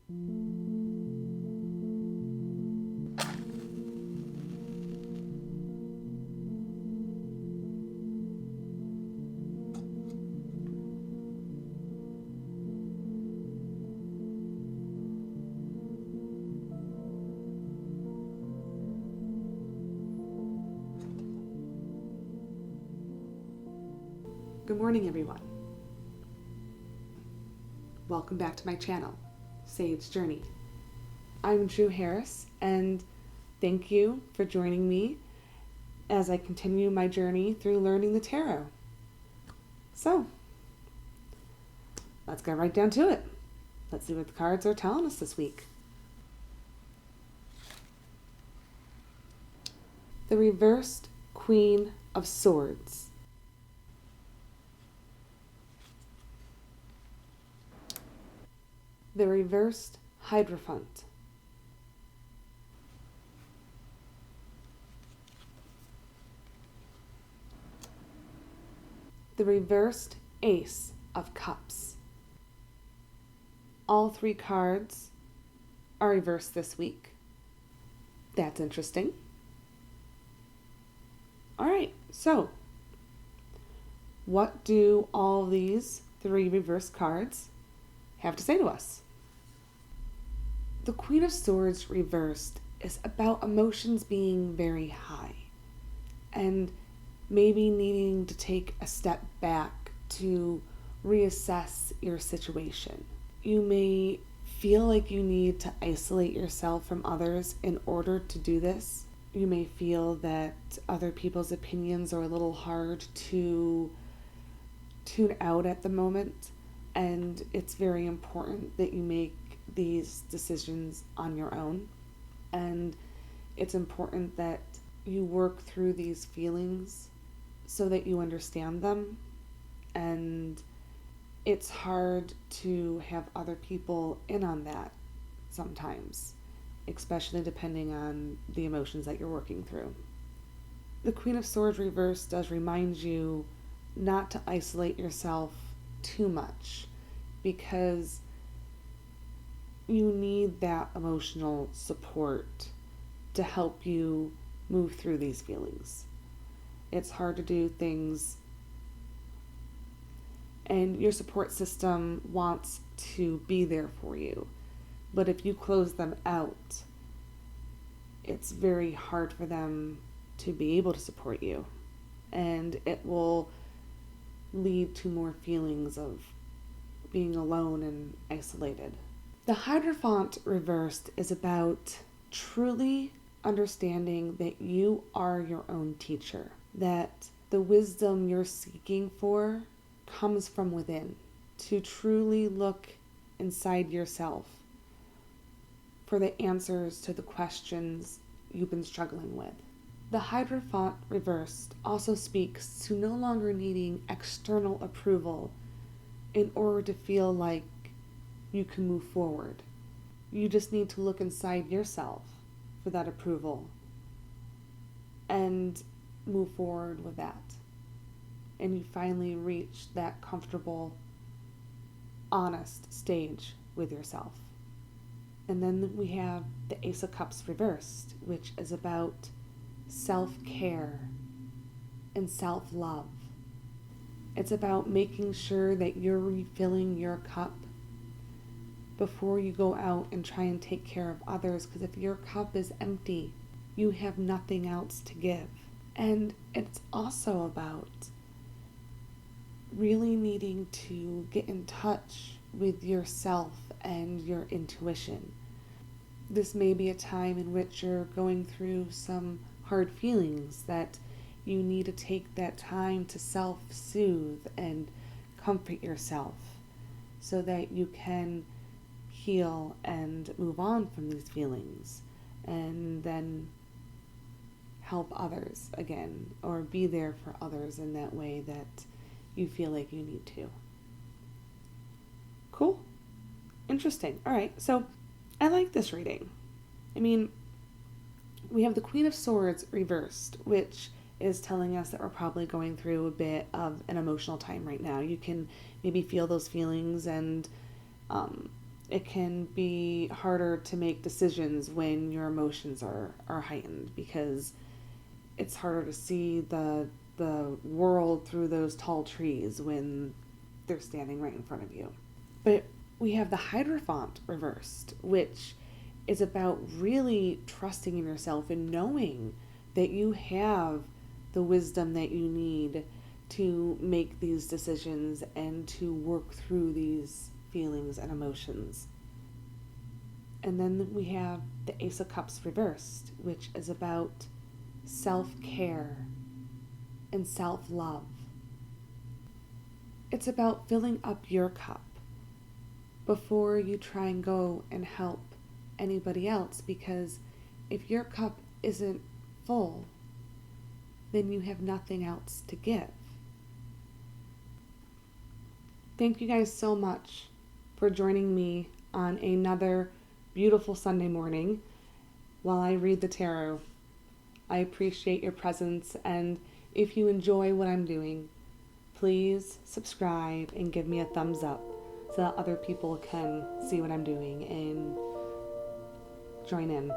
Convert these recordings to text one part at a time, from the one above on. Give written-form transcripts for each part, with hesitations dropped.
Good morning, everyone. Welcome back to my channel, Sage Journey. I'm Drew Harris, and thank you for joining me as I continue my journey through learning the tarot. So, let's get right down to it. Let's see what the cards are telling us this week. The reversed Queen of Swords. The reversed Hydrophone. The reversed Ace of Cups. All three cards are reversed this week. That's interesting. All right, so what do all these three reversed cards have to say to us? The Queen of Swords reversed is about emotions being very high and maybe needing to take a step back to reassess your situation. You may feel like you need to isolate yourself from others in order to do this. You may feel that other people's opinions are a little hard to tune out at the moment, and it's very important that you make these decisions on your own. And it's important that you work through these feelings so that you understand them. And it's hard to have other people in on that sometimes, especially depending on the emotions that you're working through. The Queen of Swords reversed does remind you not to isolate yourself too much, because you need that emotional support to help you move through these feelings. It's hard to do things, and your support system wants to be there for you. But if you close them out, it's very hard for them to be able to support you. And it will lead to more feelings of being alone and isolated. The Hierophant reversed is about truly understanding that you are your own teacher, that the wisdom you're seeking for comes from within, to truly look inside yourself for the answers to the questions you've been struggling with. The Hierophant reversed also speaks to no longer needing external approval in order to feel like you can move forward. You just need to look inside yourself for that approval and move forward with that. And you finally reach that comfortable, honest stage with yourself. And then we have the Ace of Cups reversed, which is about self-care and self-love. It's about making sure that you're refilling your cup before you go out and try and take care of others, because if your cup is empty, you have nothing else to give. And it's also about really needing to get in touch with yourself and your intuition. This may be a time in which you're going through some hard feelings that you need to take that time to self-soothe and comfort yourself so that you can heal and move on from these feelings, and then help others again, or be there for others in that way that you feel like you need to. Cool. Interesting. All right. So I like this reading. I mean, we have the Queen of Swords reversed, which is telling us that we're probably going through a bit of an emotional time right now. You can maybe feel those feelings and It can be harder to make decisions when your emotions are heightened, because it's harder to see the world through those tall trees when they're standing right in front of you. But we have the Hydrophone reversed, which is about really trusting in yourself and knowing that you have the wisdom that you need to make these decisions and to work through these feelings and emotions. And then we have the Ace of Cups reversed, which is about self-care and self-love. It's about filling up your cup before you try and go and help anybody else, because if your cup isn't full, then you have nothing else to give. Thank you guys so much for joining me on another beautiful Sunday morning while I read the tarot. I appreciate your presence, and if you enjoy what I'm doing, please subscribe and give me a thumbs up so that other people can see what I'm doing and join in.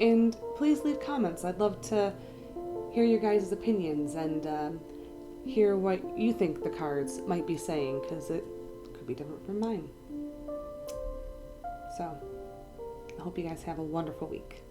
And please leave comments. I'd love to hear your guys' opinions and hear what you think the cards might be saying, because it could be different from mine. So, I hope you guys have a wonderful week.